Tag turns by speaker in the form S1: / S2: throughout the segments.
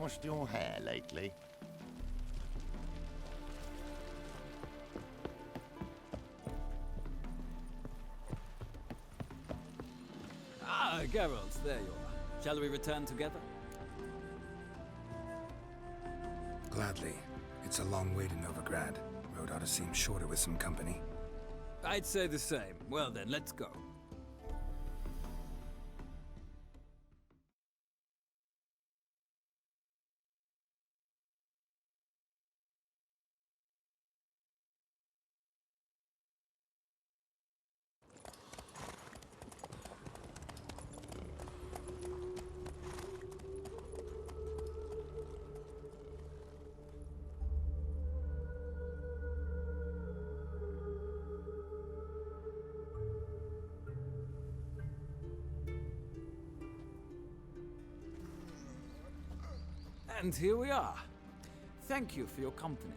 S1: lost your hair lately?
S2: Ah, Geralt, there you are. Shall we return together?
S3: Gladly. It's a long way to Novigrad. Road ought to seem shorter with some company.
S2: I'd say the same. Well then, let's go. And here we are. Thank you for your company.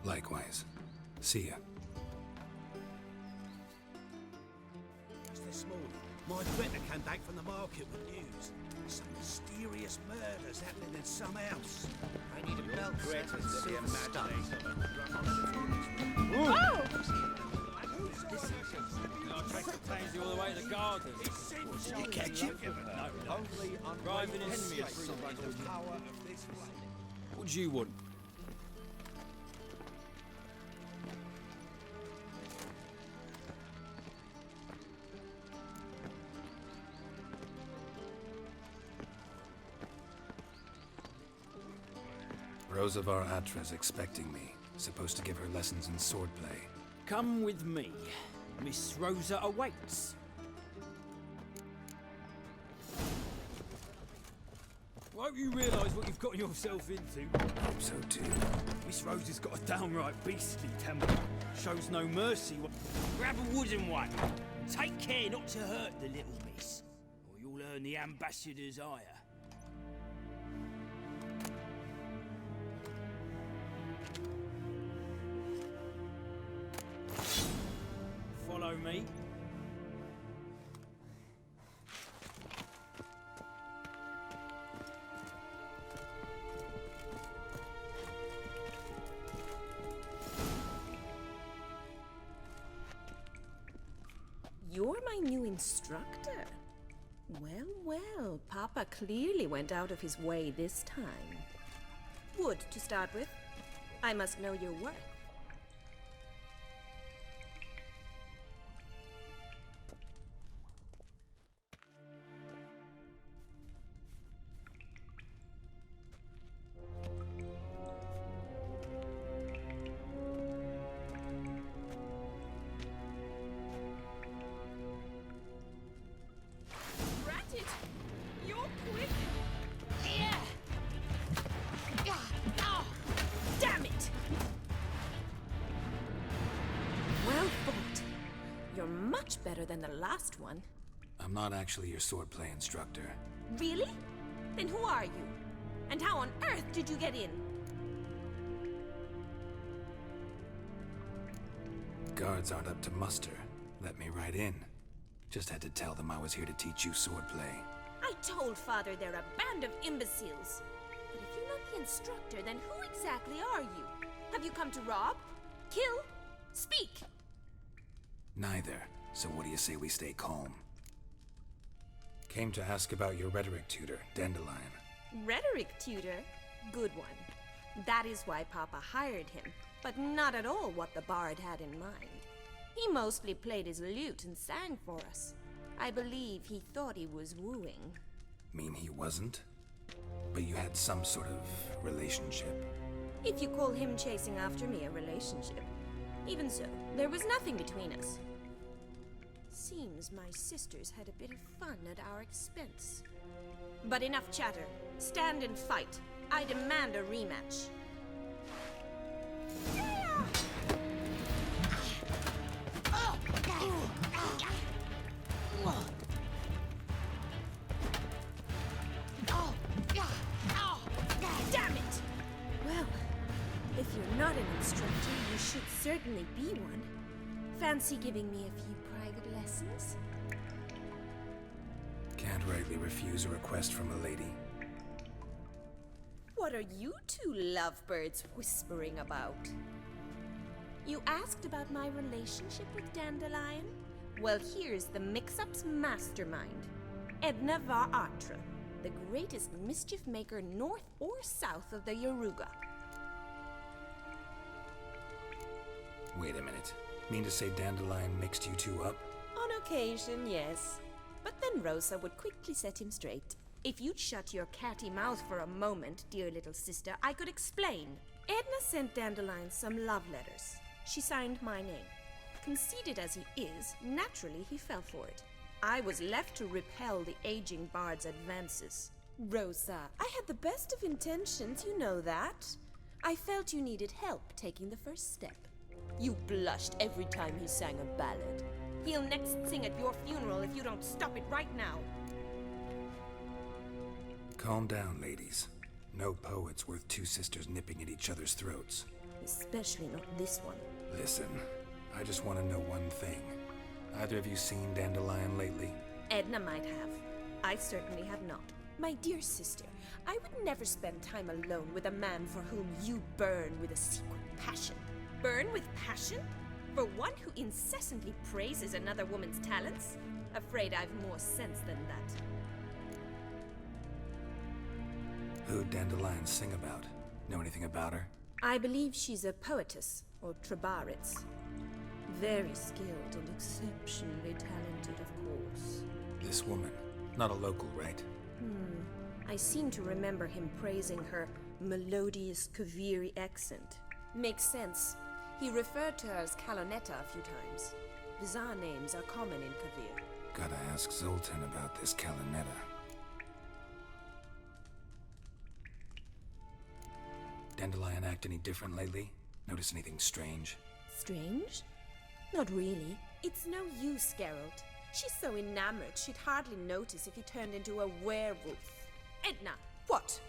S3: Likewise. See ya.
S4: Just this morning, my friend came back from the market with news. Some mysterious murders happening in some house. I need a belt set and silver stuff.
S2: I'll take the taxi all the way to the garden.
S4: Did you catch it?
S2: No. Driving in Smith. What do you want?
S3: Rosavar Atra's expecting me. Supposed to give her lessons in swordplay.
S2: Come with me. Miss Rosa awaits. Won't you realise what you've got yourself into?
S3: Hope so too.
S2: Miss Rosa's got a downright beastly temper. Shows no mercy. Grab a wooden one. Take care not to hurt the little miss, or you'll earn the ambassador's ire. Follow me.
S5: You're my new instructor. Well, well, Papa clearly went out of his way this time. Wood, to start with. I must know your worth. Better than the last one.
S3: I'm not actually your swordplay instructor.
S5: Really? Then who are you? And how on earth did you get in?
S3: Guards aren't up to muster. Let me right in. Just had to tell them I was here to teach you swordplay.
S5: I told Father they're a band of imbeciles. But if you're not the instructor, then who exactly are you? Have you come to rob? Kill? Speak!
S3: Neither. So what do you say we stay calm? Came to ask about your rhetoric tutor, Dandelion.
S5: Rhetoric tutor? Good one. That is why Papa hired him, but not at all what the bard had in mind. He mostly played his lute and sang for us. I believe he thought he was wooing.
S3: Mean he wasn't? But you had some sort of relationship?
S5: If you call him chasing after me a relationship. Even so, there was nothing between us. Seems my sisters had a bit of fun at our expense. But enough chatter. Stand and fight. I demand a rematch. Damn it! Well, if you're not an instructor, you should certainly be one. Fancy giving me a few private lessons?
S3: Can't rightly refuse a request from a lady.
S5: What are you two lovebirds whispering about? You asked about my relationship with Dandelion? Well, here's the mix-up's mastermind. Edna va Atra, the greatest mischief maker north or south of the Yaruga.
S3: Wait a minute. Mean to say Dandelion mixed you two up?
S5: On occasion, yes. But then Rosa would quickly set him straight. If you'd shut your catty mouth for a moment, dear little sister, I could explain. Edna sent Dandelion some love letters. She signed my name. Conceited as he is, naturally he fell for it. I was left to repel the aging bard's advances. Rosa, I had the best of intentions, you know that. I felt you needed help taking the first step. You blushed every time he sang a ballad. He'll next sing at your funeral if you don't stop it right now.
S3: Calm down, ladies. No poet's worth two sisters nipping at each other's throats.
S5: Especially not this one.
S3: Listen, I just want to know one thing. Either of you seen Dandelion lately?
S5: Edna might have. I certainly have not. My dear sister, I would never spend time alone with a man for whom you burn with a secret passion. Burn with passion? For one who incessantly praises another woman's talents? Afraid I've more sense than that.
S3: Who'd Dandelion sing about? Know anything about her?
S5: I believe she's a poetess, or trabaritz. Very skilled and exceptionally talented, of course.
S3: This woman. Not a local, right?
S5: I seem to remember him praising her melodious Kaviri accent. Makes sense. He referred to her as Calonetta a few times. Bizarre names are common in Kavir.
S3: Gotta ask Zoltan about this Calonetta. Dandelion act any different lately? Notice anything strange?
S5: Strange? Not really. It's no use, Geralt. She's so enamored she'd hardly notice if he turned into a werewolf. Edna! What?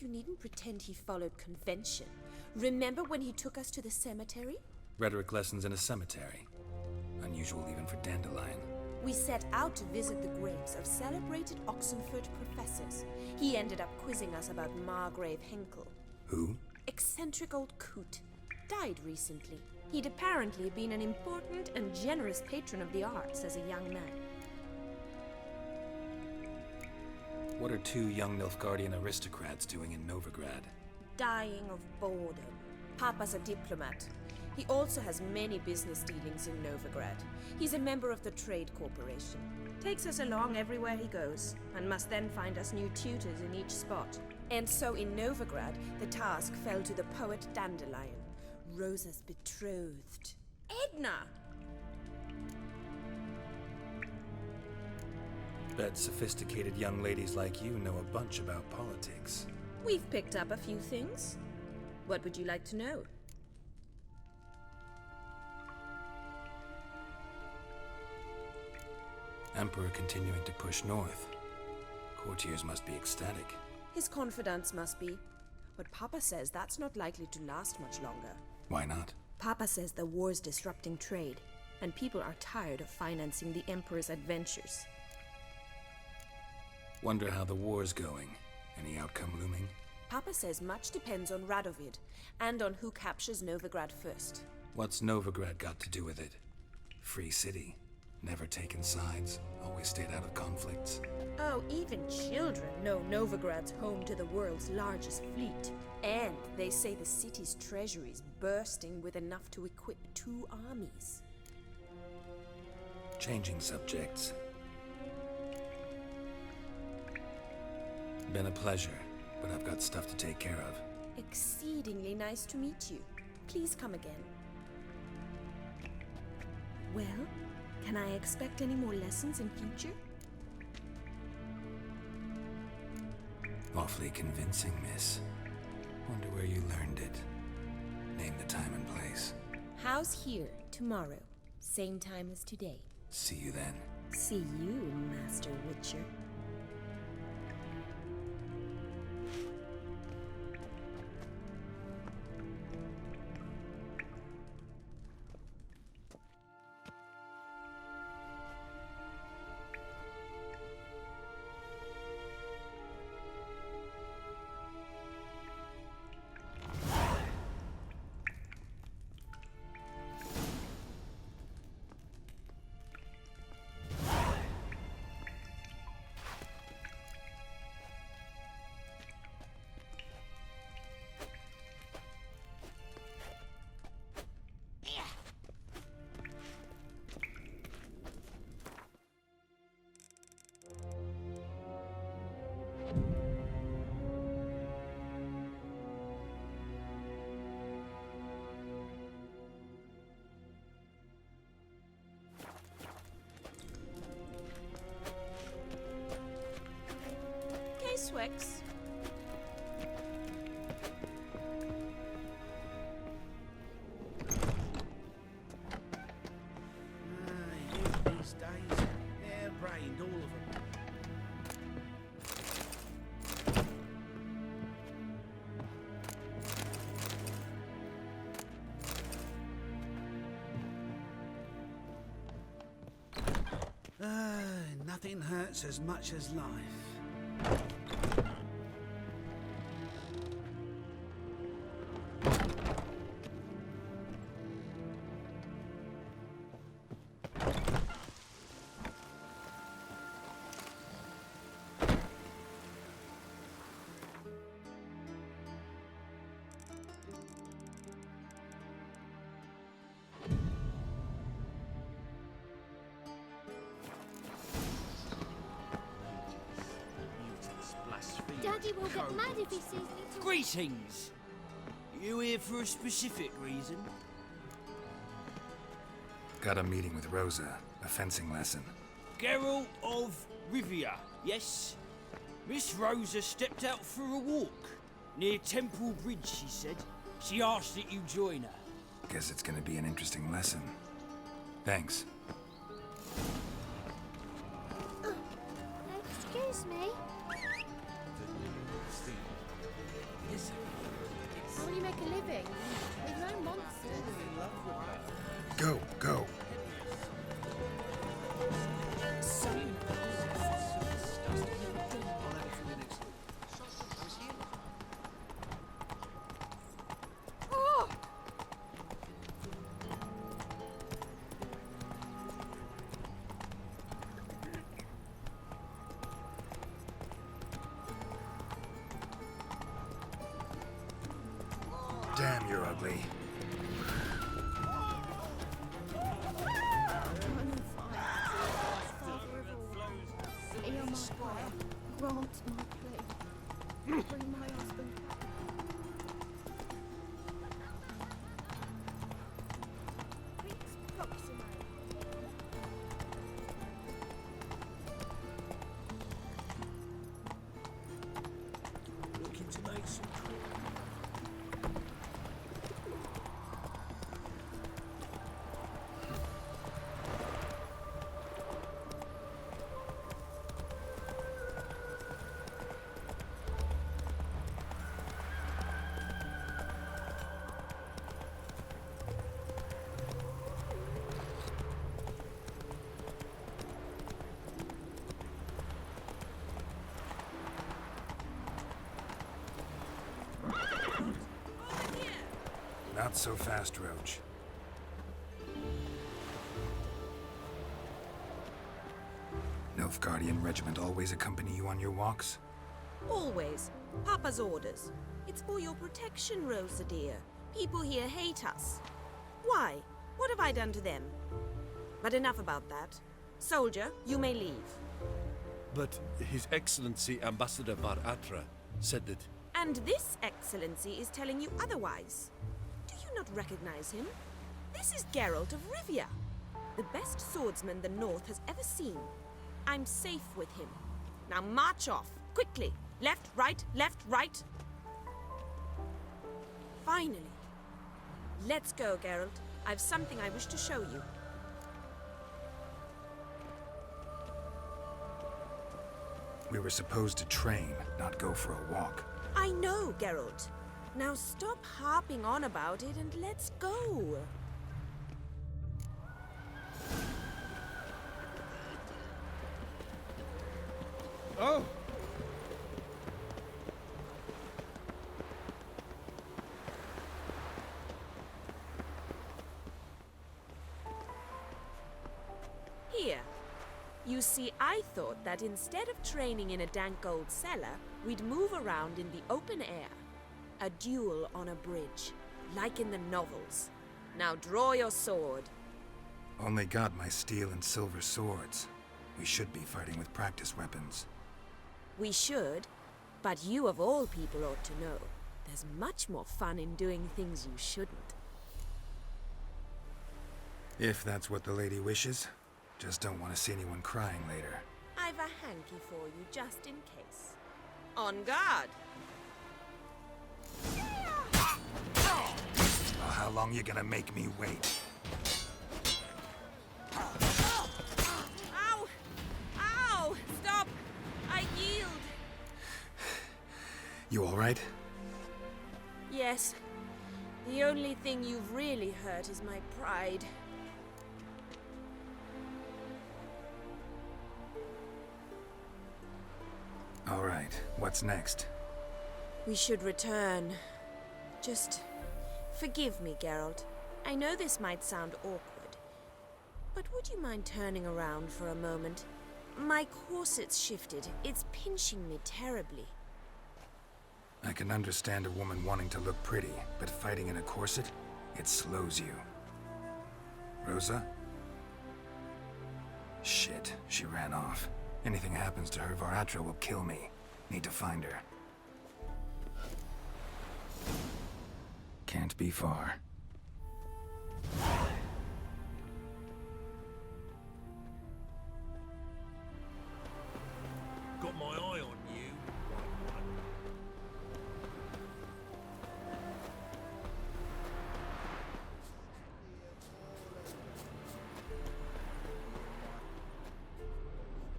S5: You needn't pretend he followed convention. Remember when he took us to the cemetery?
S3: Rhetoric lessons in a cemetery. Unusual even for Dandelion.
S5: We set out to visit the graves of celebrated Oxenford professors. He ended up quizzing us about Margrave Henkel.
S3: Who?
S5: Eccentric old coot. Died recently. He'd apparently been an important and generous patron of the arts as a young man.
S3: What are two young Nilfgaardian aristocrats doing in Novigrad?
S5: Dying of boredom. Papa's a diplomat. He also has many business dealings in Novigrad. He's a member of the Trade Corporation. Takes us along everywhere he goes, and must then find us new tutors in each spot. And so in Novigrad, the task fell to the poet Dandelion, Rosa's betrothed. Edna!
S3: Bet sophisticated young ladies like you know a bunch about politics.
S5: We've picked up a few things. What would you like to know?
S3: Emperor continuing to push north. Courtiers must be ecstatic.
S5: His confidants must be. But Papa says that's not likely to last much longer.
S3: Why not?
S5: Papa says the war's disrupting trade, and people are tired of financing the Emperor's adventures.
S3: Wonder how the war's going. Any outcome looming?
S5: Papa says much depends on Radovid, and on who captures Novigrad first.
S3: What's Novigrad got to do with it? Free city. Never taken sides. Always stayed out of conflicts.
S5: Oh, even children know Novigrad's home to the world's largest fleet. And they say the city's treasury's bursting with enough to equip 2 armies.
S3: Changing subjects. Been a pleasure, but I've got stuff to take care of.
S5: Exceedingly nice to meet you. Please come again. Well, can I expect any more lessons in future?
S3: Awfully convincing, miss. Wonder where you learned it. Name the time and place.
S5: House here, tomorrow. Same time as today.
S3: See you then.
S5: See you, Master Witcher. X.
S4: Youth these days, hair-brained, all of them. Nothing hurts as much as life.
S1: Daddy will get mad if he sees me talk.
S2: Greetings! You here for a specific reason?
S3: Got a meeting with Rosa, a fencing lesson.
S2: Geralt of Rivia, yes? Miss Rosa stepped out for a walk. Near Temple Bridge, she said. She asked that you join her.
S3: Guess it's gonna be an interesting lesson. Thanks.
S1: Excuse me. How will you make a living? With no monsters.
S3: Go, go. Damn, you're ugly.
S1: Hear my prayer. Grant my plea. Bring my husband back. Rex Proximo.
S4: Looking to make some
S3: Not so fast, Roach. Nilfgaardian regiment always accompany you on your walks?
S5: Always. Papa's orders. It's for your protection, Rosa dear. People here hate us. Why? What have I done to them? But enough about that. Soldier, you may leave.
S6: But His Excellency Ambassador Baratra said that...
S5: And this excellency is telling you otherwise. Do you not recognize him? This is Geralt of Rivia, the best swordsman the North has ever seen. I'm safe with him. Now march off, quickly. Left, right, left, right. Finally. Let's go, Geralt. I've something I wish to show you.
S3: We were supposed to train, not go for a walk.
S5: I know, Geralt. Now stop harping on about it and let's go.
S6: Oh!
S5: Here. You see, I thought that instead of training in a dank old cellar, we'd move around in the open air. A duel on a bridge, like in the novels. Now draw your sword.
S3: Only got my steel and silver swords. We should be fighting with practice weapons.
S5: We should, but you of all people ought to know. There's much more fun in doing things you shouldn't.
S3: If that's what the lady wishes. Just don't want to see anyone crying later.
S5: I've a hanky for you, just in case. On guard.
S3: Well, how long you gonna make me wait?
S5: Ow! Ow! Stop! I yield.
S3: You all right?
S5: Yes. The only thing you've really hurt is my pride.
S3: All right, what's next?
S5: We should return. Just forgive me, Geralt. I know this might sound awkward, but would you mind turning around for a moment? My corset's shifted. It's pinching me terribly.
S3: I can understand a woman wanting to look pretty, but fighting in a corset, it slows you. Rosa? Shit, she ran off. Anything happens to her, Varatra will kill me. Need to find her. Can't be far.
S6: Got my eye on you.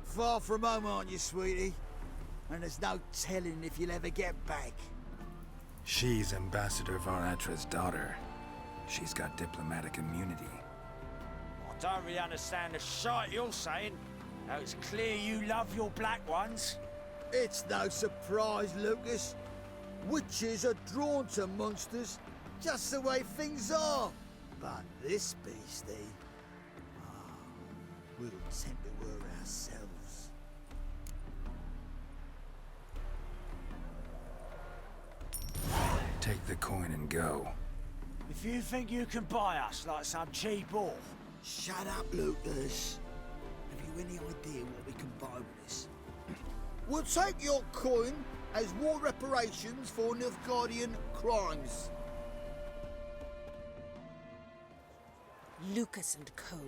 S7: Far from home, aren't you, sweetie? And there's no telling if you'll ever get back.
S3: She's Ambassador Varatra's daughter. She's got diplomatic immunity.
S2: I don't really understand the shite you're saying. Now it's clear you love your black ones.
S7: It's no surprise, Lucas. Witches are drawn to monsters, just the way things are. But this beastie, we'll tend to her ourselves.
S3: Take the coin and go.
S2: If you think you can buy us like some cheap whore,
S7: Shut up, Lucas. Have you any idea what we can buy with this? We'll take your coin as war reparations for Nilfgaardian crimes.
S5: Lucas and Kobe.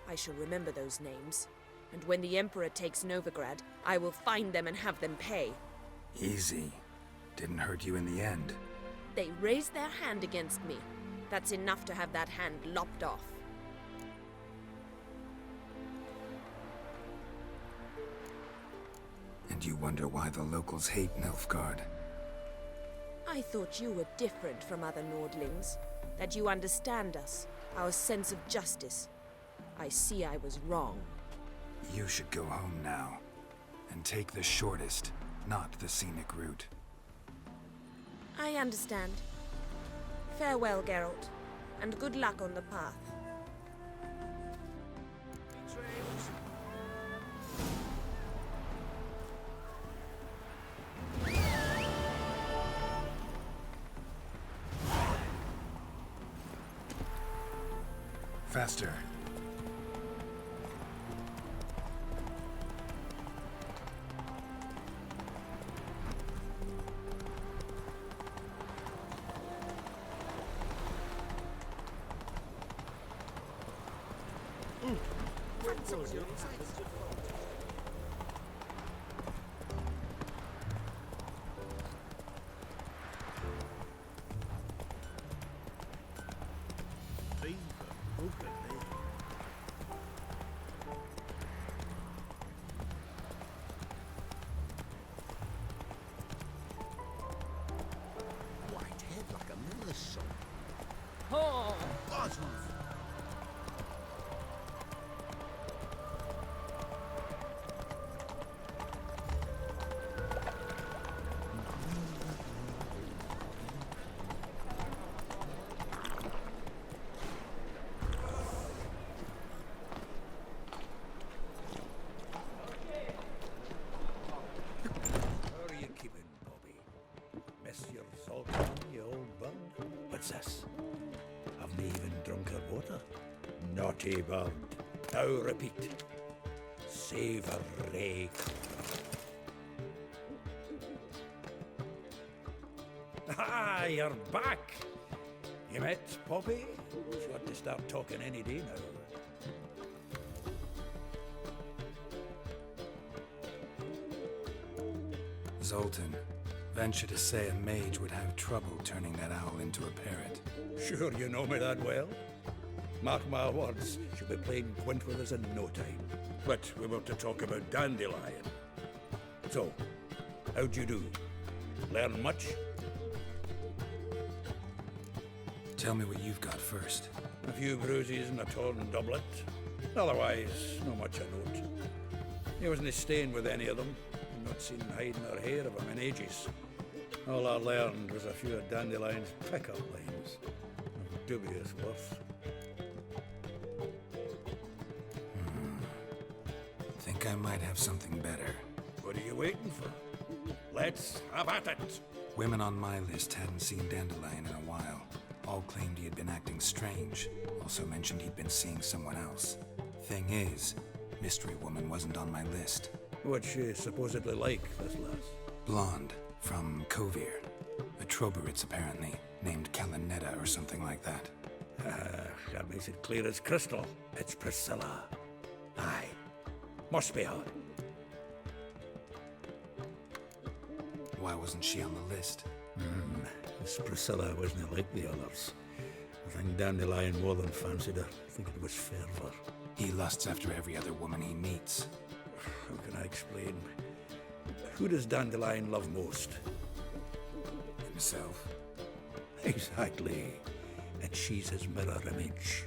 S5: I shall remember those names. And when the Emperor takes Novigrad, I will find them and have them pay.
S3: Easy. Didn't hurt you in the end.
S5: They raised their hand against me. That's enough to have that hand lopped off.
S3: And you wonder why the locals hate Nilfgaard.
S5: I thought you were different from other Nordlings. That you understand us, our sense of justice. I see I was wrong.
S3: You should go home now. And take the shortest, not the scenic route.
S5: I understand. Farewell, Geralt, and good luck on the path.
S3: Faster.
S4: White head like a miller's son.
S2: oh,
S4: Bosworth. How are you keeping, Bobby? Miss your salt, you old bug? What's this? Haven't even drunk her water? Naughty bird. Now repeat. Savory. Ah, you're back. You met Poppy? She ought to start talking any day now.
S3: Zoltan, venture to say a mage would have trouble turning that owl into a parrot.
S4: Sure you know me that well? Mark my words, she'll be playing quint with us in no time. But we were to talk about Dandelion. So, how'd you do? Learn much?
S3: Tell me what you've got first.
S4: A few bruises and a torn doublet. Otherwise, not much of note. He wasn't staying with any of them. I've not seen hide nor hair of him in ages. All I learned was a few of Dandelion's pick-up lines. Of dubious worth.
S3: Think I might have something better.
S4: What are you waiting for? Let's have at it!
S3: Women on my list hadn't seen Dandelion in a while. All claimed he had been acting strange. Also mentioned he'd been seeing someone else. Thing is, Mystery Woman wasn't on my list.
S4: What's she supposedly like, this lass?
S3: Blonde, from Kovir. A Troberitz, apparently, named Kalinetta or something like that.
S4: That makes it clear as crystal. It's Priscilla. Aye. Must be her.
S3: Why wasn't she on the list?
S4: This Priscilla wasn't like the others. I think Dandelion more than fancied her. I think it was fervour.
S3: He lusts after every other woman he meets.
S4: How can I explain? Who does Dandelion love most?
S3: Himself.
S4: Exactly. And she's his mirror image.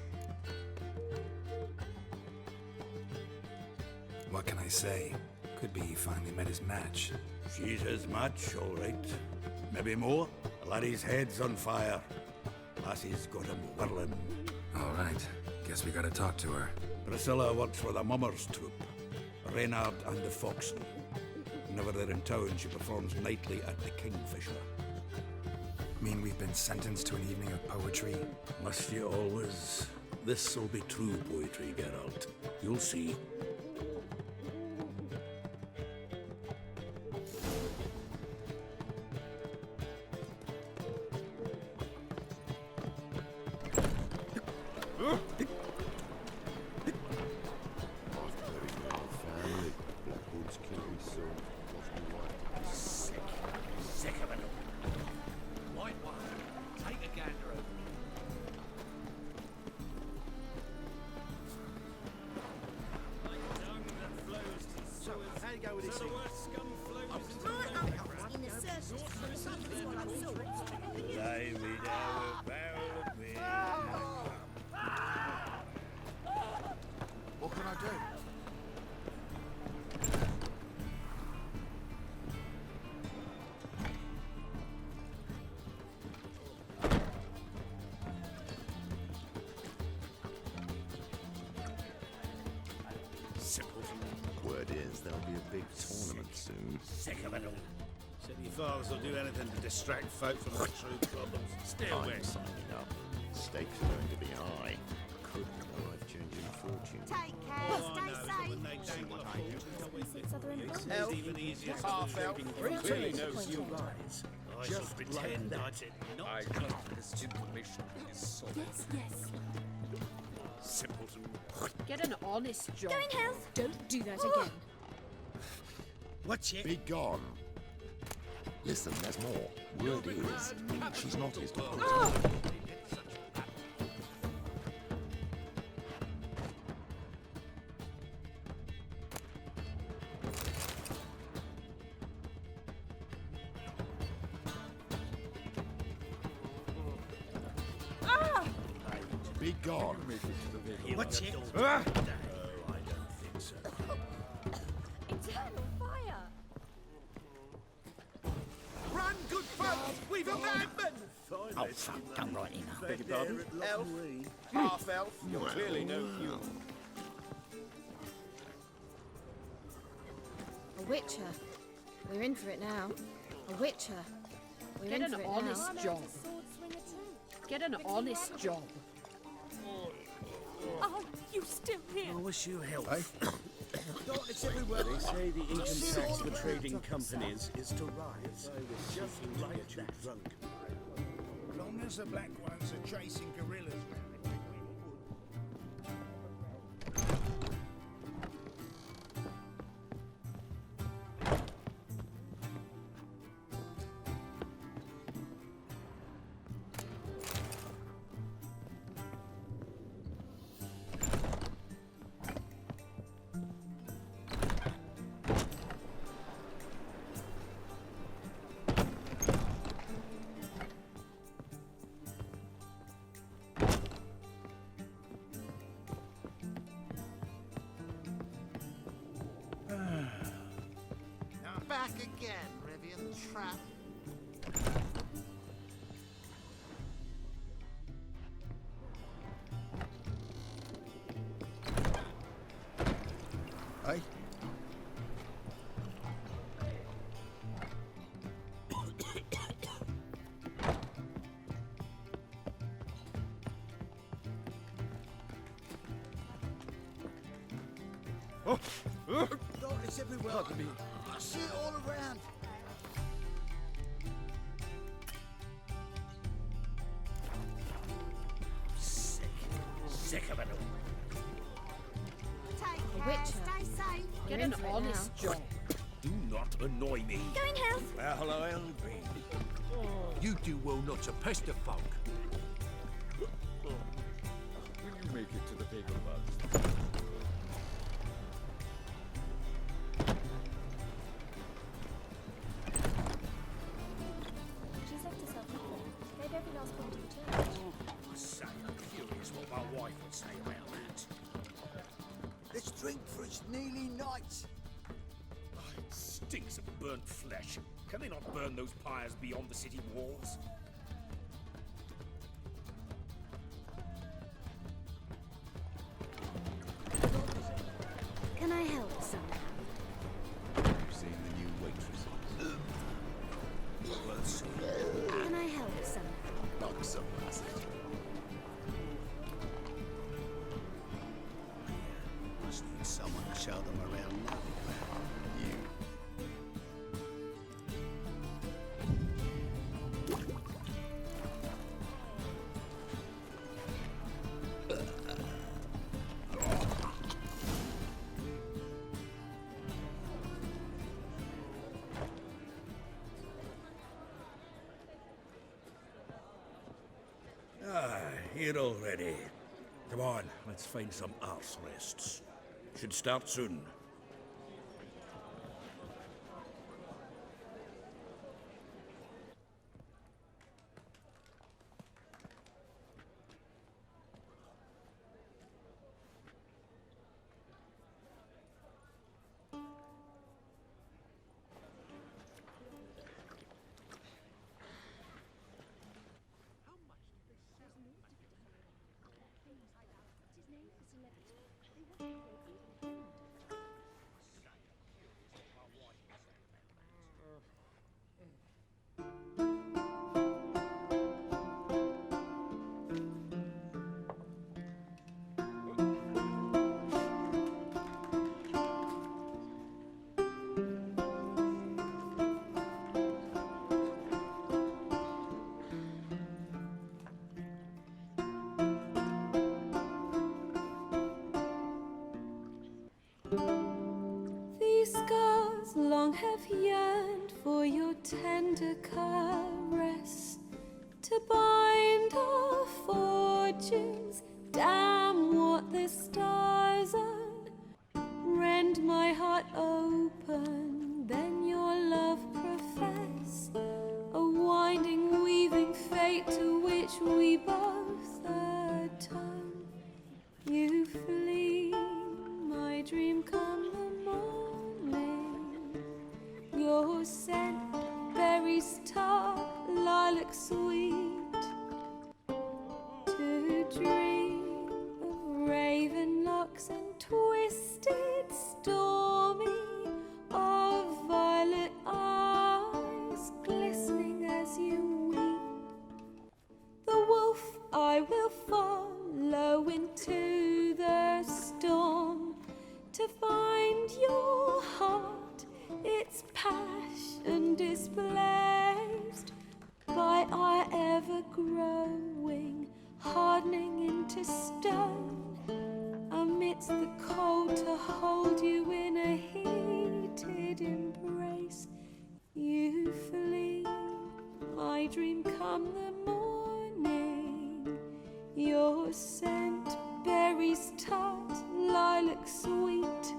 S3: What can I say? Could be he finally met his match.
S4: She's his match, all right. Maybe more. The laddie's head's on fire. Lassie's got him whirling.
S3: All right. Guess we gotta talk to her.
S4: Priscilla works for the Mummers troupe. Reynard and the Foxen. Whenever they're in town, she performs nightly at the Kingfisher.
S3: Mean we've been sentenced to an evening of poetry?
S4: Must you always? This'll be true poetry, Geralt. You'll see.
S7: What can I do?
S8: Word is there'll be a big tournament soon.
S4: Sick of it all.
S9: Said your fathers will do anything to distract folk from their true problems. Still
S8: I'm
S9: with.
S8: signing up. Stakes are going to be high. Could be a life-changing fortune.
S1: Take care, stay safe.
S9: It's even easier to clearly knows you lies. I shall pretend I did not know this information is solid.
S1: Yes.
S9: Simpleton.
S10: Get an honest job.
S1: Go in health.
S10: Don't do that again.
S9: What's it?
S8: Be gone. Listen, there's more. Word is, she's not his daughter. Be gone.
S9: What's it?
S4: I don't think so.
S1: Eternal fire.
S7: Run, good folk! We've a madman!
S11: Oh, fuck, come right in.
S9: Beg your pardon?
S7: Elf, half elf.
S9: You're clearly no human.
S1: A witcher. We're in for it now. A witcher. We're
S10: Get
S1: in
S10: an
S1: for it
S10: honest
S1: now.
S10: job. Get an honest job.
S1: Oh, you still here?
S9: I wish you health.
S7: It's everywhere.
S9: They say the income tax for trading companies is to rise. Just like that. Drunk.
S7: Long as the black ones are chasing gorillas. back again, Rivian Trap. Hey? It's everywhere. I see it all around.
S4: Sick of it all.
S1: Take care, stay safe.
S10: Get an honest job.
S4: Do not annoy me.
S1: Go in health.
S4: Well, I'll be.
S6: You do well not to pester folk.
S9: Will you make it to the bagel bugs?
S1: She's left herself here. Gave every last one to the church.
S4: I say, I'm curious what my wife would say about that.
S7: Let's drink for it's nearly night.
S4: It stinks of burnt flesh. Can they not burn those pyres beyond the city walls?
S1: Can I help somehow?
S9: You've seen the new waitresses.
S4: Let's see.
S1: Can I help somehow?
S9: Not so fast.
S7: Must need someone to show them around now.
S9: You.
S4: Here already. Come on, let's find some arse rests. Should start soon.
S12: These scars long have yearned for your tender caress, to bind our fortunes. Damn what the stars own. Rend my heart open, then your love profess, a winding, weaving fate to which we both atone. You flee, my dream come the morning. Your scent, berries tart, lilac sweet. To dream of raven locks and twisted, stormy, of violet eyes glistening as you weep. The wolf I will follow into the storm, to find your heart, its passion displaced by our ever-growing, hardening into stone, amidst the cold to hold you in a heated embrace. You flee, my dream come the morning. Your scent, berries tart, lilac sweet.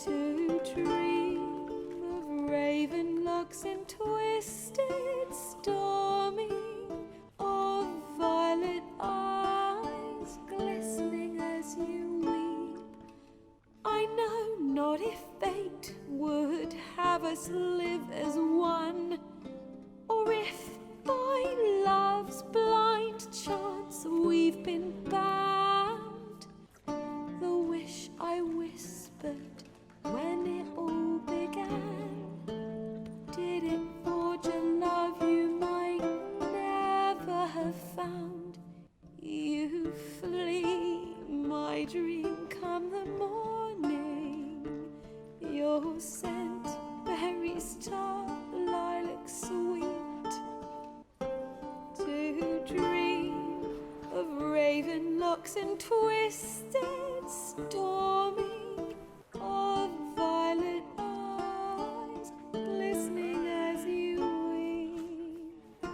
S12: To dream of raven locks and twisted, stormy, of violet eyes glistening as you weep. I know not if fate would us live as one, or if by love's blind chance we've been bound. The wish I whispered when it all began, did it forge a love you might never have found? You flee my dream come the morning, your scent berry star lilac sweet, to dream of raven locks and twisted stormy, of violet eyes glistening as you weep.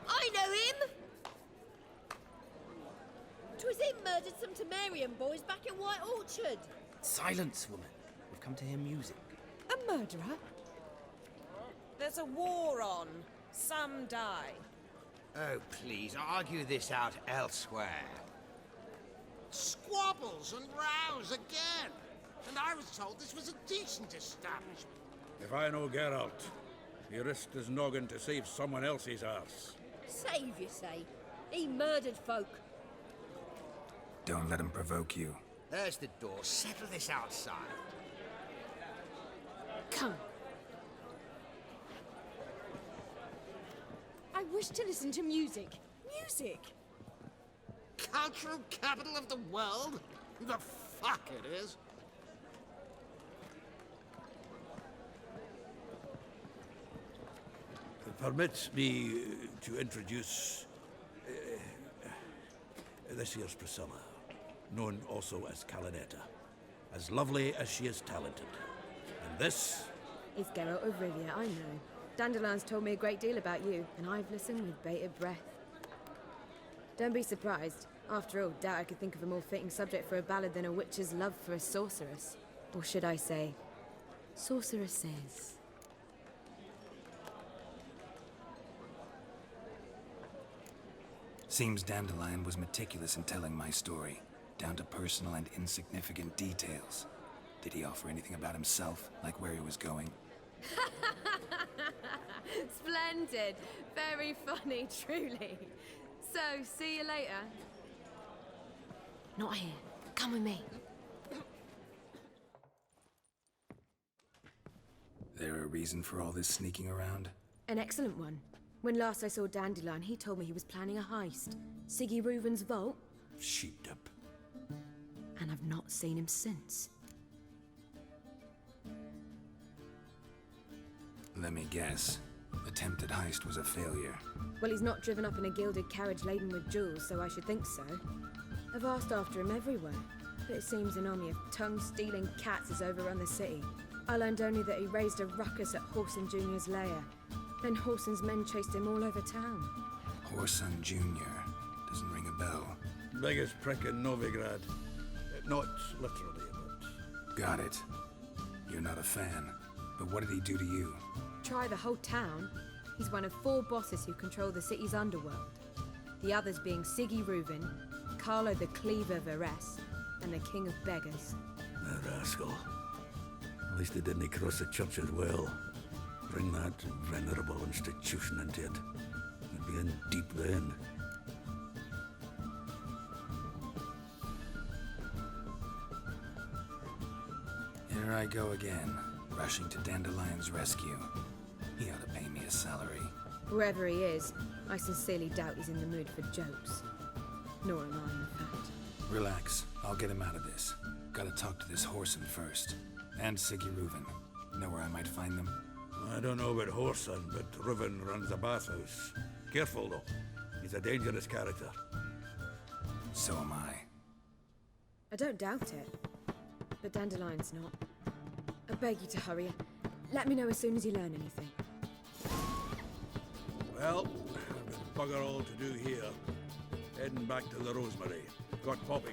S13: I know him! 'Twas him murdered some Temerian boys back in White Orchard.
S2: Silence, woman. We've come to hear music.
S13: A murderer?
S14: There's a war on. Some die.
S15: Oh, please, argue this out elsewhere.
S7: Squabbles and rows again. And I was told this was a decent establishment.
S4: If I know Geralt, he risked his noggin to save someone else's arse.
S13: Save, you say? He murdered folk.
S3: Don't let him provoke you.
S15: There's the door. Settle this outside.
S13: Come. I wish to listen to music. Music?
S7: Cultural capital of the world? The fuck it is.
S4: Permit me to introduce this here's Priscilla, known also as Calinetta, as lovely as she is talented. And this
S16: is Geralt of Rivia, I know. Dandelion's told me a great deal about you, and I've listened with bated breath. Don't be surprised. After all, doubt I could think of a more fitting subject for a ballad than a witch's love for a sorceress. Or should I say, sorceresses.
S3: Seems Dandelion was meticulous in telling my story, down to personal and insignificant details. Did he offer anything about himself, like where he was going?
S16: Splendid. Very funny, truly. So, see you later. Not here. Come with me.
S3: There a reason for all this sneaking around?
S16: An excellent one. When last I saw Dandelion, he told me he was planning a heist. Siggy Reuven's vault.
S4: sheeped up.
S16: And I've not seen him since.
S3: Let me guess. Attempted heist was a failure.
S16: Well, he's not driven up in a gilded carriage laden with jewels, so I should think so. I've asked after him everywhere, but it seems an army of tongue-stealing cats has overrun the city. I learned only that he raised a ruckus at Whoreson Jr.'s lair. Then Whoreson's men chased him all over town.
S3: Whoreson Jr. Doesn't ring a bell.
S4: Biggest prick in Novigrad. Not literally, but...
S3: Got it. You're not a fan. But what did he do to you?
S16: Try the whole town. He's one of 4 bosses who control the city's underworld. The others being Siggy Reuven, Carlo the Cleaver Varese, and the King of Beggars.
S4: The rascal. At least they didn't cross the church as well. Bring that venerable institution into it. We'd be in deep then.
S3: Here I go again, rushing to Dandelion's rescue. He ought to pay me a salary.
S16: Whoever he is, I sincerely doubt he's in the mood for jokes. Nor am I, in fact.
S3: Relax, I'll get him out of this. Gotta talk to this Whoreson first. And Siggy Reuven. Know where I might find them?
S4: I don't know about Whoreson, but Riven runs a bathhouse. Careful, though. He's a dangerous character.
S3: So am I.
S16: I don't doubt it. But Dandelion's not. I beg you to hurry. Let me know as soon as you learn anything.
S4: Well, I've got bugger all to do here. Heading back to the Rosemary. Got Poppy.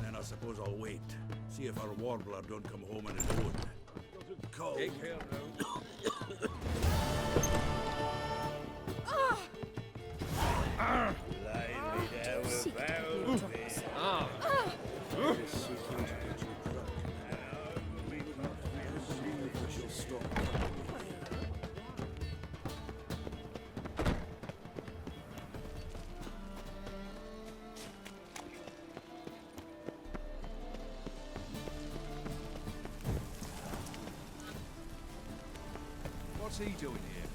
S4: I suppose I'll wait. See if our warbler don't come home on his own. Cold. Take care now.
S6: What's he doing here?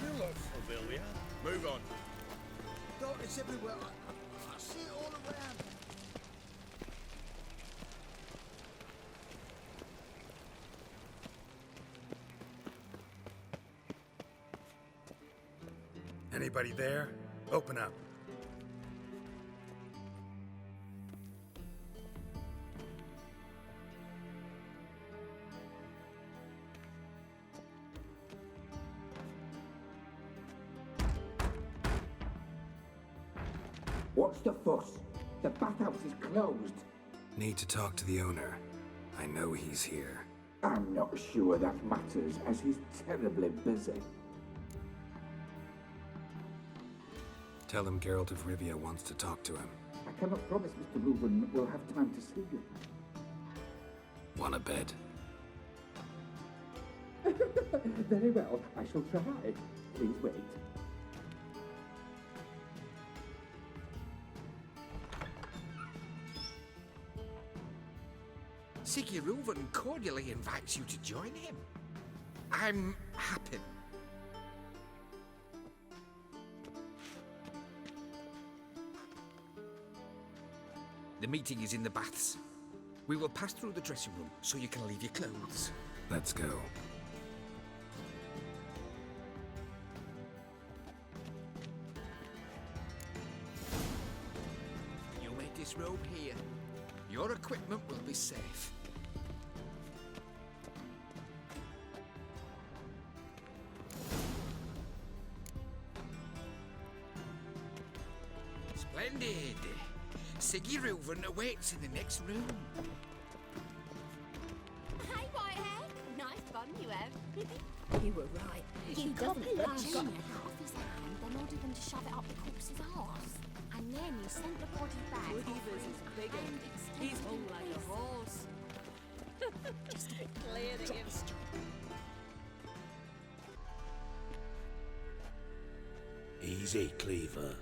S9: You look familiar. Move on.
S7: Darkness everywhere. I see it all around.
S3: Anybody there? Open up.
S17: What's the fuss? The bathhouse is closed.
S3: Need to talk to the owner. I know he's here.
S17: I'm not sure that matters, as he's terribly busy.
S3: Tell him Geralt of Rivia wants to talk to him.
S17: I cannot promise Mr. Reuben will have time to see you.
S3: Want a bed?
S17: Very well, I shall try. Please wait.
S15: Siggy Reuven cordially invites you to join him. I'm happy. The meeting is in the baths. We will pass through the dressing room so you can leave your clothes.
S3: Let's go.
S15: You may disrobe here. Your equipment will be safe. Splendid. Siggy Reuven awaits in the next room.
S1: Hey, Whitehead. Nice bun you have.
S10: You were right.
S1: He doesn't love Junior out of his hand, then ordered them to shove it up the corpse's arse. And then he sent the body back.
S10: Weavers is bigger. He's hung like a horse.
S1: Just to be clear that you...
S9: Easy, Cleaver.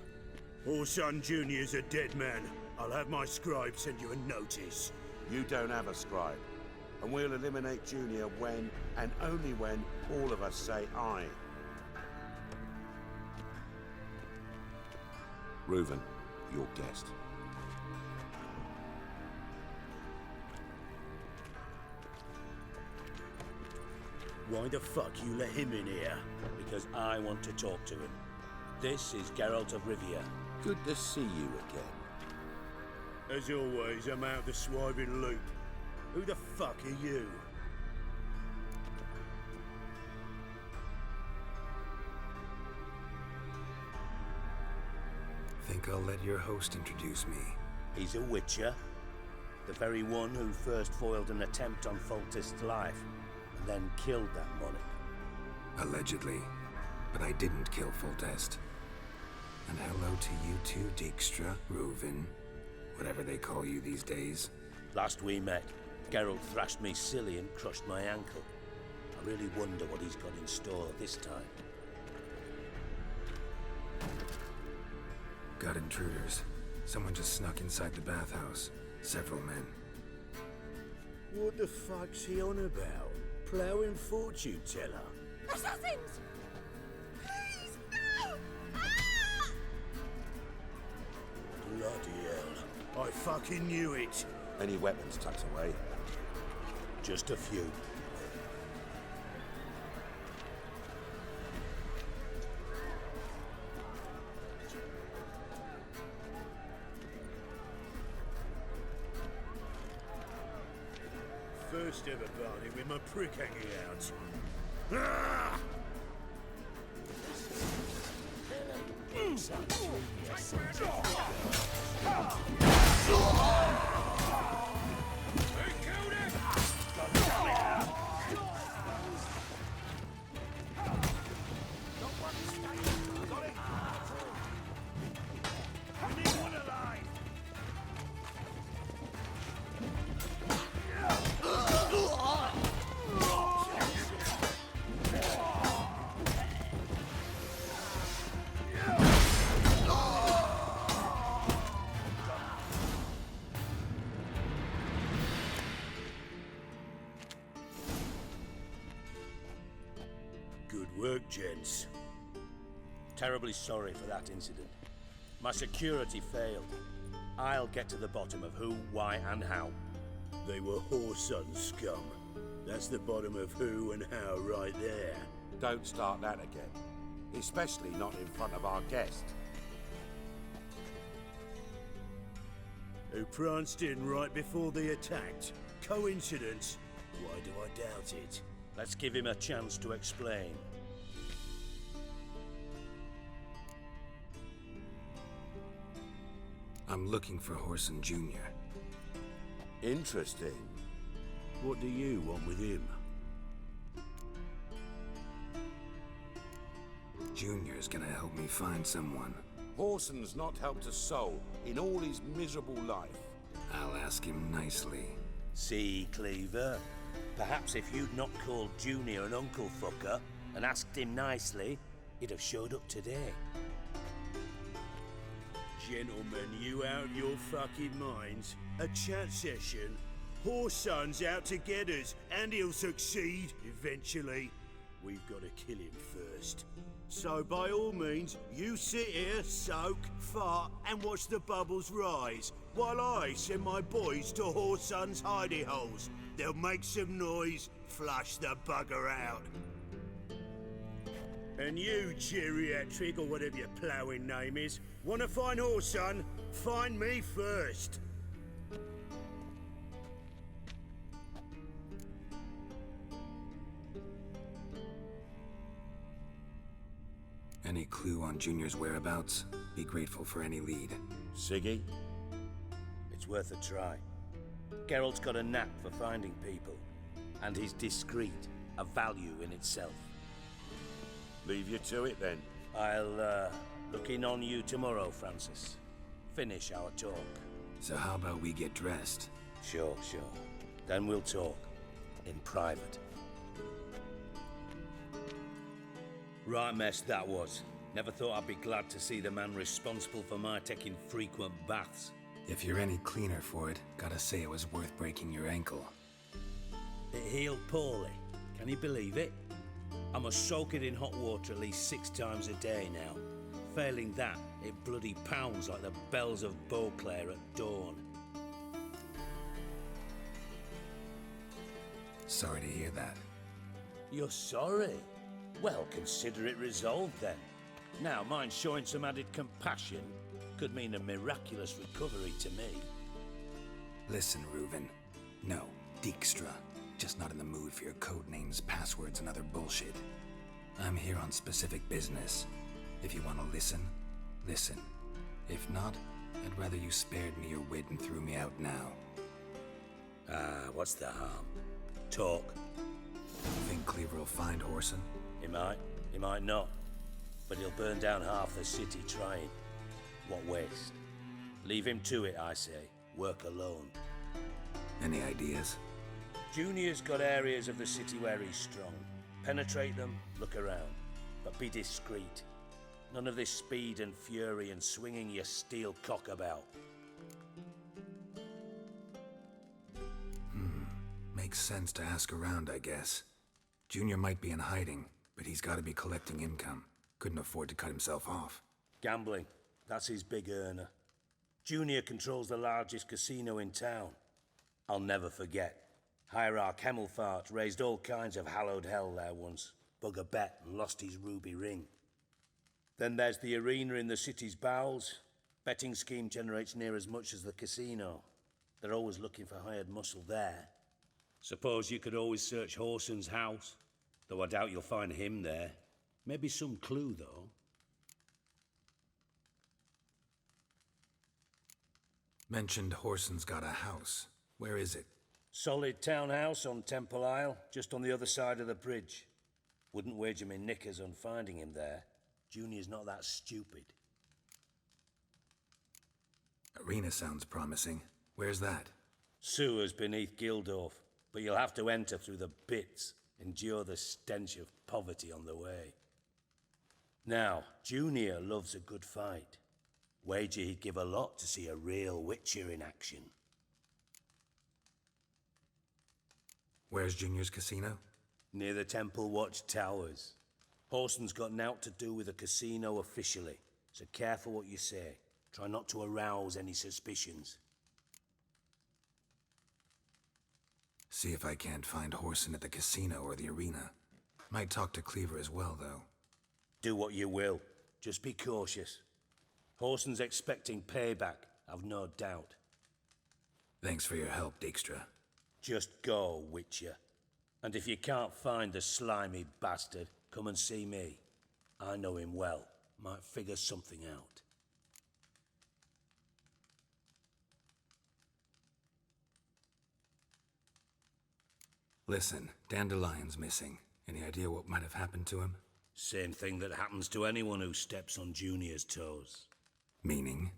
S9: Orson Jr.'s a dead man. I'll have my scribe send you a notice.
S18: You don't have a scribe. And we'll eliminate Junior when, and only when, all of us say aye. Reuven, your guest.
S9: Why the fuck you let him in here? Because I want to talk to him. This is Geralt of Rivia.
S18: Good to see you again.
S9: As always, I'm out the swiving loop. Who the fuck are you?
S3: Think I'll let your host introduce me.
S2: He's a witcher. The very one who first foiled an attempt on Foltest's life, and then killed that monarch.
S3: Allegedly. But I didn't kill Foltest. And hello to you too, Dijkstra, Rovin, whatever they call you these days.
S2: Last we met, Geralt thrashed me silly and crushed my ankle. I really wonder what he's got in store this time.
S3: Got intruders. Someone just snuck inside the bathhouse. Several men.
S9: What the fuck's he on about? Ploughing fortune teller?
S13: Assassins! Please, no!
S9: Bloody hell. I fucking knew it.
S18: Any weapons tucked away?
S2: Just a few.
S9: First ever party with my prick hanging out. Ah! Good work, gents.
S2: Terribly sorry for that incident. My security failed. I'll get to the bottom of who, why, and how.
S9: They were whoreson scum. That's the bottom of who and how right there.
S18: Don't start that again. Especially not in front of our guest.
S9: Who pranced in right before they attacked. Coincidence? Why do I doubt it?
S2: Let's give him a chance to explain.
S3: I'm looking for Whoreson Jr.
S18: Interesting.
S9: What do you want with him?
S3: Junior's gonna help me find someone.
S18: Whoreson's not helped a soul in all his miserable life.
S3: I'll ask him nicely.
S2: See, Cleaver? Perhaps if you'd not called Junior an uncle fucker and asked him nicely, he'd have showed up today.
S9: Gentlemen, you out your fucking minds? A chat session? Whoreson's out to get us, and he'll succeed eventually. We've got to kill him first. So by all means, you sit here, soak, fart, and watch the bubbles rise, while I send my boys to Whoreson's hidey holes. They'll make some noise, flush the bugger out. And you, geriatric, or whatever your ploughing name is, want to find Whoreson? Find me first.
S3: Any clue on Junior's whereabouts? Be grateful for any lead.
S2: Siggy? It's worth a try. Geralt's got a knack for finding people, and he's discreet, a value in itself.
S18: Leave you to it then.
S2: I'll look in on you tomorrow, Francis. Finish our talk.
S3: So how about we get dressed?
S2: Sure. Then we'll talk. In private. Right mess that was. Never thought I'd be glad to see the man responsible for my taking frequent baths.
S3: If you're any cleaner for it, gotta say it was worth breaking your ankle.
S2: It healed poorly. Can you believe it? I must soak it in hot water at least 6 times a day now. Failing that, it bloody pounds like the bells of Beauclair at dawn.
S3: Sorry to hear that.
S2: You're sorry? Well, consider it resolved then. Now, mind showing some added compassion? Could mean a miraculous recovery to me.
S3: Listen, Reuven. No, Dijkstra. Just not in the mood for your code names, passwords, and other bullshit. I'm here on specific business. If you want to listen, listen. If not, I'd rather you spared me your wit and threw me out now.
S2: What's the harm? Talk.
S3: You think Cleaver will find Whoreson?
S2: He might not. But he'll burn down half the city trying. What waste? Leave him to it, I say. Work alone.
S3: Any ideas?
S2: Junior's got areas of the city where he's strong. Penetrate them, look around. But be discreet. None of this speed and fury and swinging your steel cock about.
S3: Makes sense to ask around, I guess. Junior might be in hiding, but he's got to be collecting income. Couldn't afford to cut himself off.
S2: Gambling. That's his big earner. Junior controls the largest casino in town. I'll never forget. Hierarch Hemmelfart raised all kinds of hallowed hell there once. Bug a bet and lost his ruby ring. Then there's the arena in the city's bowels. Betting scheme generates near as much as the casino. They're always looking for hired muscle there. Suppose you could always search Whoreson's house. Though I doubt you'll find him there. Maybe some clue, though.
S3: Mentioned Whoreson's got a house. Where is it?
S2: Solid townhouse on Temple Isle, just on the other side of the bridge. Wouldn't wager me knickers on finding him there. Junior's not that stupid.
S3: Arena sounds promising. Where's that?
S2: Sewers beneath Gildorf, but you'll have to enter through the bits, endure the stench of poverty on the way. Now, Junior loves a good fight. Wager he'd give a lot to see a real Witcher in action.
S3: Where's Junior's casino?
S2: Near the Temple Watch Towers. Whoreson's got nought to do with the casino officially, so careful what you say. Try not to arouse any suspicions.
S3: See if I can't find Whoreson at the casino or the arena. Might talk to Cleaver as well, though.
S2: Do what you will. Just be cautious. Whoreson's expecting payback, I've no doubt.
S3: Thanks for your help, Dijkstra.
S2: Just go, Witcher. And if you can't find the slimy bastard, come and see me. I know him well. Might figure something out.
S3: Listen, Dandelion's missing. Any idea what might have happened to him?
S2: Same thing that happens to anyone who steps on Junior's toes.
S3: Meaning?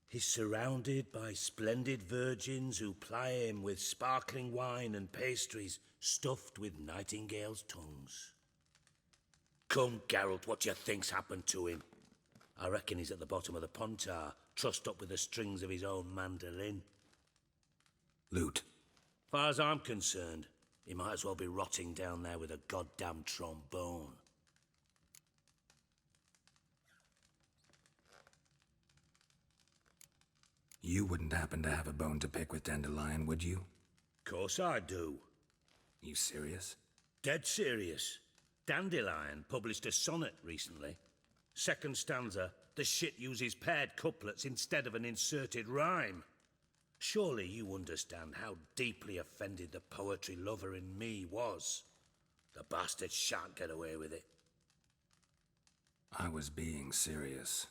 S2: He's surrounded by splendid virgins who ply him with sparkling wine and pastries stuffed with nightingales' tongues. Come, Geralt, what do you think's happened to him? I reckon he's at the bottom of the Pontar, trussed up with the strings of his own mandolin.
S3: Loot.
S2: Far as I'm concerned, he might as well be rotting down there with a goddamn trombone.
S3: You wouldn't happen to have a bone to pick with Dandelion, would you?
S2: Course I do.
S3: You serious?
S2: Dead serious. Dandelion published a sonnet recently. Second stanza, the shit uses paired couplets instead of an inserted rhyme. Surely you understand how deeply offended the poetry lover in me was. The bastard shan't get away with it.
S3: I was being serious.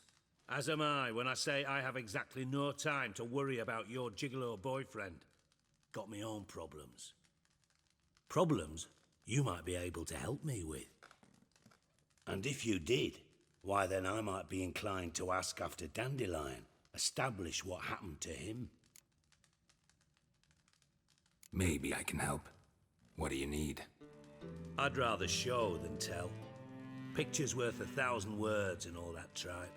S2: As am I when I say I have exactly no time to worry about your gigolo boyfriend. Got me own problems. Problems you might be able to help me with. And if you did, why then I might be inclined to ask after Dandelion, establish what happened to him.
S3: Maybe I can help. What do you need?
S2: I'd rather show than tell. Picture's worth 1,000 words and all that tripe.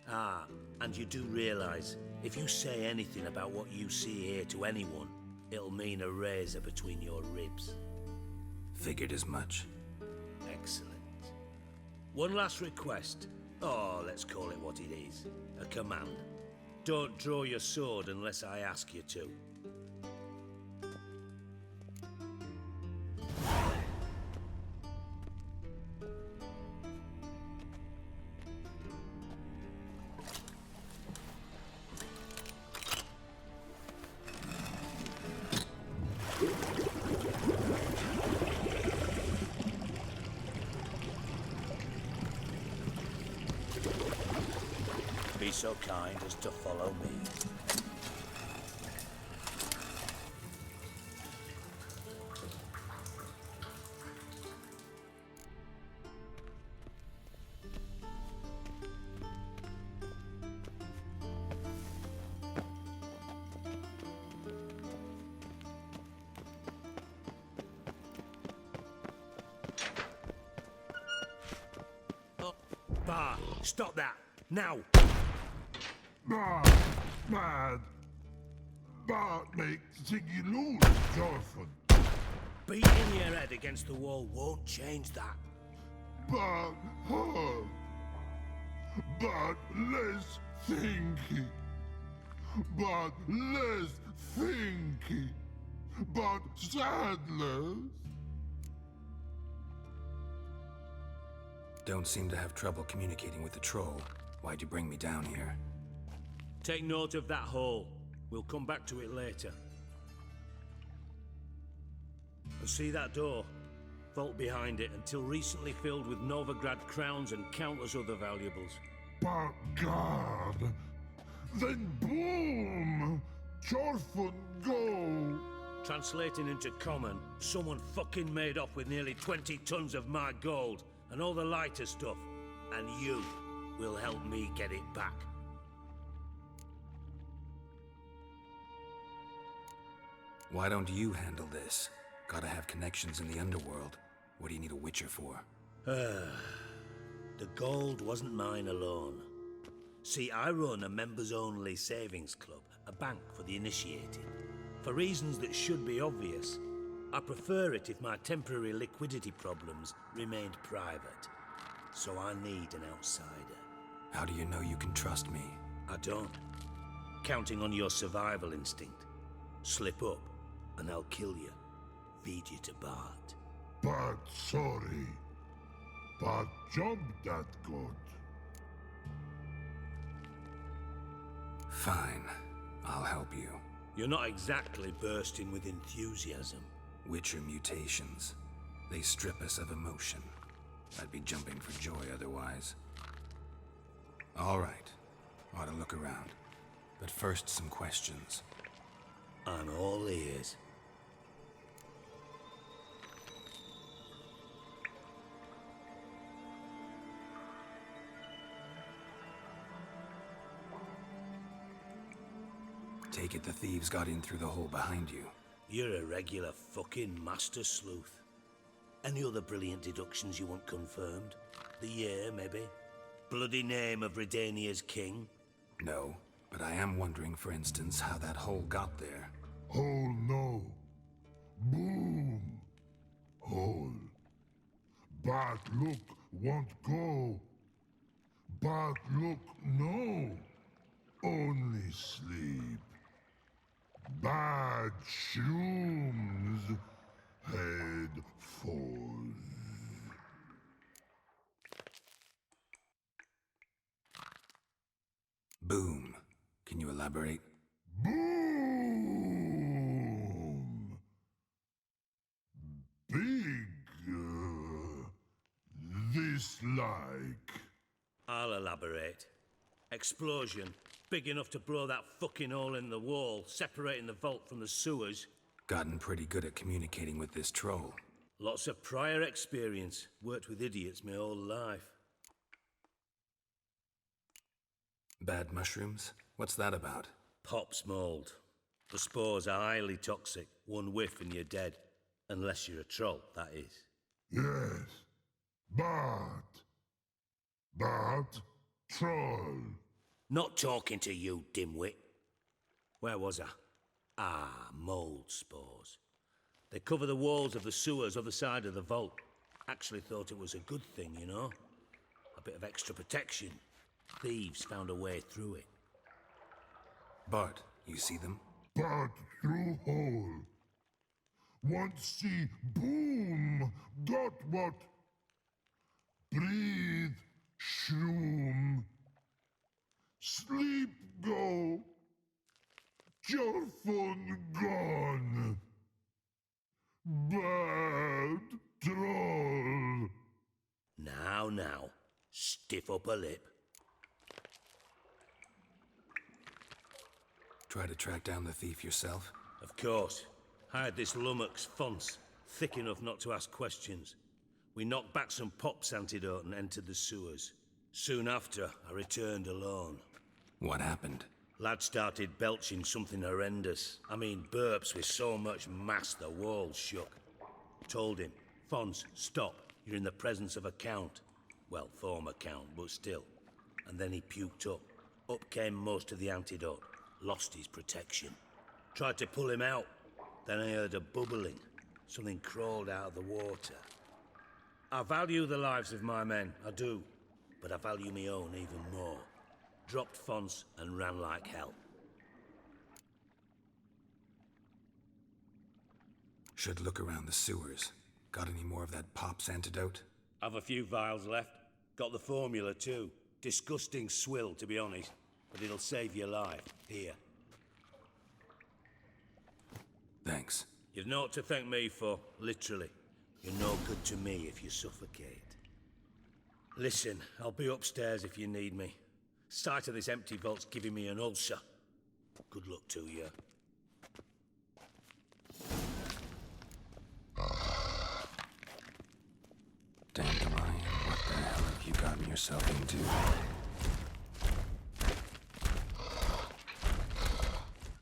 S2: Ah, and you do realize, if you say anything about what you see here to anyone, it'll mean a razor between your ribs.
S3: Figured as much.
S2: Excellent. One last request. Oh, let's call it what it is. A command. Don't draw your sword unless I ask you to. so kind as to follow me. Bar, stop that, now!
S19: Mad. But make Ziggy lose, Jorfan.
S2: Beating your head against the wall won't change that.
S19: But hard. But less thinky. But less thinky. But sadless.
S3: Don't seem to have trouble communicating with the troll. Why'd you bring me down here?
S2: Take note of that hole. We'll come back to it later. And see that door? Vault behind it, until recently filled with Novigrad crowns and countless other valuables.
S19: But God! Then boom! Chorfun go!
S2: Translating into common, someone fucking made off with nearly 20 tons of my gold and all the lighter stuff, and you will help me get it back.
S3: Why don't you handle this? Gotta have connections in the underworld. What do you need a witcher for?
S2: The gold wasn't mine alone. See, I run a members-only savings club, a bank for the initiated. For reasons that should be obvious, I prefer it if my temporary liquidity problems remained private. So I need an outsider.
S3: How do you know you can trust me?
S2: I don't. Counting on your survival instinct. Slip up, and I'll kill you. Feed you to Bart.
S19: But sorry. But job that good.
S3: Fine. I'll help you.
S2: You're not exactly bursting with enthusiasm.
S3: Witcher mutations. They strip us of emotion. I'd be jumping for joy otherwise. All right. Ought to look around. But first, some questions.
S2: I'm all ears.
S3: Take it the thieves got in through the hole behind you.
S2: You're a regular fucking master sleuth. Any other brilliant deductions you want confirmed? The year, maybe? Bloody name of Redania's king?
S3: No, but I am wondering, for instance, how that hole got there.
S19: Hole no. Boom. Hole. But look won't go. But look no. Only sleep. Bad shrooms. Head falls.
S3: Boom. Can you elaborate?
S19: Boom! Big. This like.
S2: I'll elaborate. Explosion. Big enough to blow that fucking hole in the wall, separating the vault from the sewers.
S3: Gotten pretty good at communicating with this troll.
S2: Lots of prior experience. Worked with idiots my whole life.
S3: Bad mushrooms? What's that about?
S2: Pops mold. The spores are highly toxic. One whiff and you're dead. Unless you're a troll, that is.
S19: Yes. But troll.
S2: Not talking to you, dimwit. Where was I? Ah, mold spores. They cover the walls of the sewers other side of the vault. Actually thought it was a good thing, you know? A bit of extra protection. Thieves found a way through it.
S3: Bart, you see them?
S19: But through hole. Want see boom. Got what? Breathe. Shroom. Sleep go. Your phone gone. Bad troll.
S2: Now, stiff up a lip.
S3: Try to track down the thief yourself?
S2: Of course. Hired this lummox, Fons, thick enough not to ask questions. We knocked back some pops antidote and entered the sewers. Soon after, I returned alone.
S3: What happened?
S2: Lad started belching something horrendous. I mean, burps with so much mass the walls shook. Told him, Fons, stop. You're in the presence of a count. Well, former count, but still. And then he puked up. Up came most of the antidote. Lost his protection. Tried to pull him out. Then I heard a bubbling. Something crawled out of the water. I value the lives of my men, I do. But I value my own even more. Dropped Fons and ran like hell.
S3: Should look around the sewers. Got any more of that pop's antidote?
S2: I've a few vials left. Got the formula too. Disgusting swill, to be honest. But it'll save your life. Here.
S3: Thanks.
S2: You've naught to thank me for, literally. You're no good to me if you suffocate. Listen, I'll be upstairs if you need me. Sight of this empty vault's giving me an ulcer. Good luck to you.
S3: Dandelion, what the hell have you gotten yourself into?